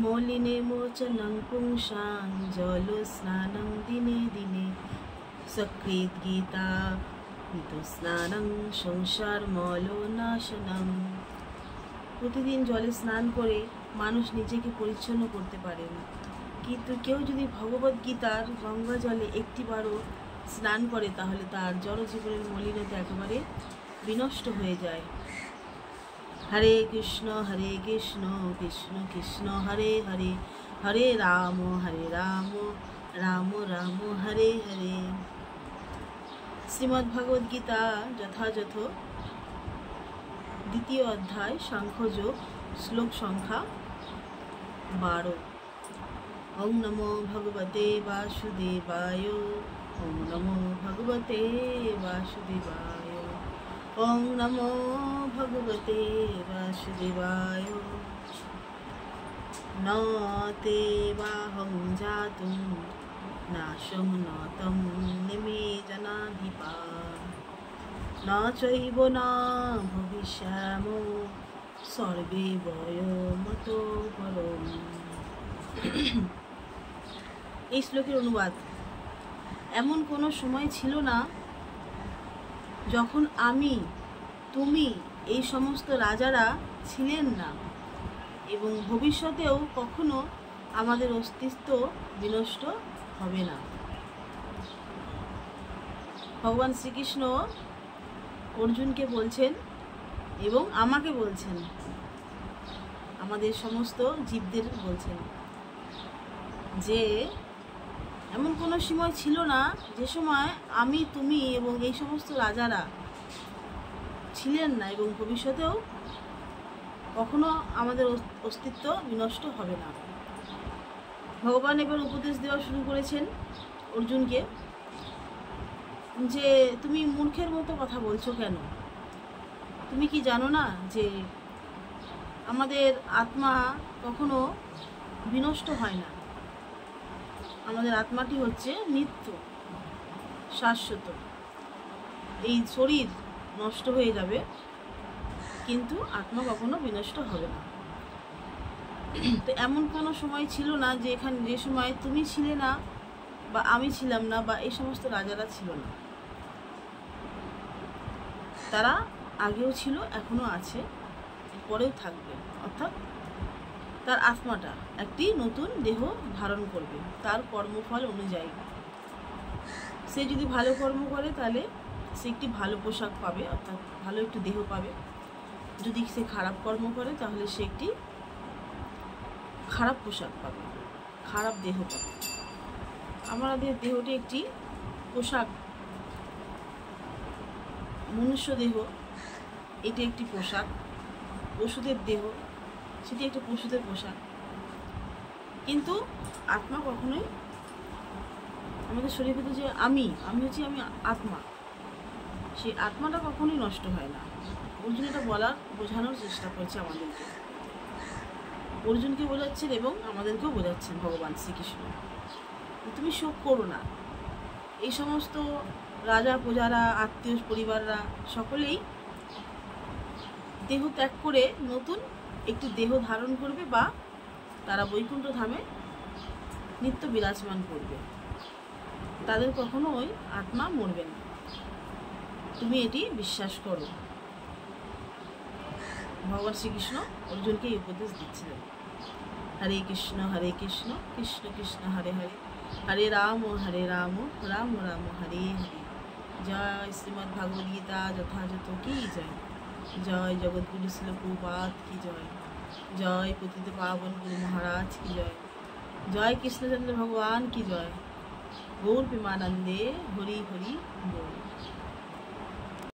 মলিনে মোচনং পুংসাং জল স্নানং দিনে দিনে সকৃত গীতা স্নানং সংসার মলনাশনম। প্রতিদিন জলে স্নান করে মানুষ নিজেকে পরিচ্ছন্ন করতে পারেন, কিন্তু কেউ যদি ভগবদ্গীতার গঙ্গা জলে একটিবারও স্নান করে তাহলে তার জড়জীবনের মলিনতা একেবারে বিনষ্ট হয়ে যায়। হরে কৃষ্ণ কৃষ্ণ কৃষ্ণ হরে হরে, হরে রাম রাম রাম হরে হরে। শ্রীমদ্ ভগবদ্গীতা যথাযথ দ্বিতীয় অধ্যায় সাংখ্যযোগ, শ্লোক সংখ্যা 12। ওম নমো ভগবতে বাসুদেবায়, ওম নমো ভগবতে বাসুদেবায়, ওম নমো ভগবতে বাসুদেবায়। ন তে বাহং জাতুং নাশং ন তং নিমে জনাধিপা, ন চৈব ন ভবিষ্যামো সর্বে বয়মতো পরম। এই শ্লোকের অনুবাদ: এমন কোনো সময় ছিল না যখন আমি, তুমি, এই সমস্ত রাজারা ছিলেন না, এবং ভবিষ্যতেও কখনো আমাদের অস্তিত্ব বিনষ্ট হবে না। ভগবান শ্রীকৃষ্ণ অর্জুনকে বলছেন এবং আমাকে বলছেন, আমাদের সমস্ত জীবদের বলছেন যে এমন কোনো সময় ছিল না যে সময় আমি, তুমি এবং এই সমস্ত রাজারা ছিলেন না, এবং ভবিষ্যতেও কখনো আমাদের অস্তিত্ব বিনষ্ট হবে না। ভগবান এবার উপদেশ দেওয়া শুরু করেছেন অর্জুনকে যে তুমি মূর্খের মতো কথা বলছো কেন? তুমি কি জানো না যে আমাদের আত্মা কখনো বিনষ্ট হয় না? আমাদের আত্মাটি হচ্ছে নিত্য, শাশ্বত। এই শরীর নষ্ট হয়ে যাবে, কিন্তু আত্মা কখনো বিনষ্ট হবে না। তো এমন কোনো সময় ছিল না যে সময় তুমি ছিলে না, বা আমি ছিলাম না, বা এই সমস্ত রাজারা ছিল না। তারা আগেও ছিল, এখনো আছে, পরেও থাকবে। অর্থাৎ তার আত্মাটা একটি নতুন দেহ ধারণ করবে তার কর্মফল অনুযায়ী। সে যদি ভালো কর্ম করে তাহলে সে একটি ভালো পোশাক পাবে, অর্থাৎ ভালো একটি দেহ পাবে। যদি সে খারাপ কর্ম করে তাহলে সে একটি খারাপ পোশাক পাবে, খারাপ দেহ পাবে। আমাদের দেহটি একটি পোশাক, মনুষ্য দেহ এটি একটি পোশাক, পশুদের দেহ সেটি একটি পশুদের পোশাক। কিন্তু আত্মা কখনোই, আমাদের শরীরের ভিতরে যে আমি হচ্ছি, আমি আত্মা, সেই আত্মাটা কখনোই নষ্ট হয় না। অর্জুন এটা বোঝানোর চেষ্টা করছে আমাদেরকে। অর্জুনকে বোঝাচ্ছেন এবং আমাদেরকেও বোঝাচ্ছেন ভগবান শ্রীকৃষ্ণ, তুমি শোক করো না। এই সমস্ত রাজা প্রজারা, আত্মীয় পরিবাররা সকলেই দেহ ত্যাগ করে নতুন একটি দেহ ধারণ করবে, বা তারা বৈকুণ্ঠ ধামে নিত্য বিরাজমান করবে। তাদের কখনো ওই আত্মা মরবে না, তুমি এটি বিশ্বাস করো। ভগবান শ্রীকৃষ্ণ অর্জুনকে এই উপদেশ দিচ্ছিলেন। হরে কৃষ্ণ কৃষ্ণ কৃষ্ণ হরে হরে, হরে রাম রাম রাম হরে হরে। জয় শ্রীমদ্ ভগবদ্গীতা যথাযথ কি জয়। জয় জগৎগুরু শিল প্রভুপাদ কি জয়। জয় পতিত পাবন গুরু মহারাজ কি জয়। জয় কৃষ্ণচন্দ্র ভগবান কি জয়। গৌর প্রেমানন্দে হরি হরি বল।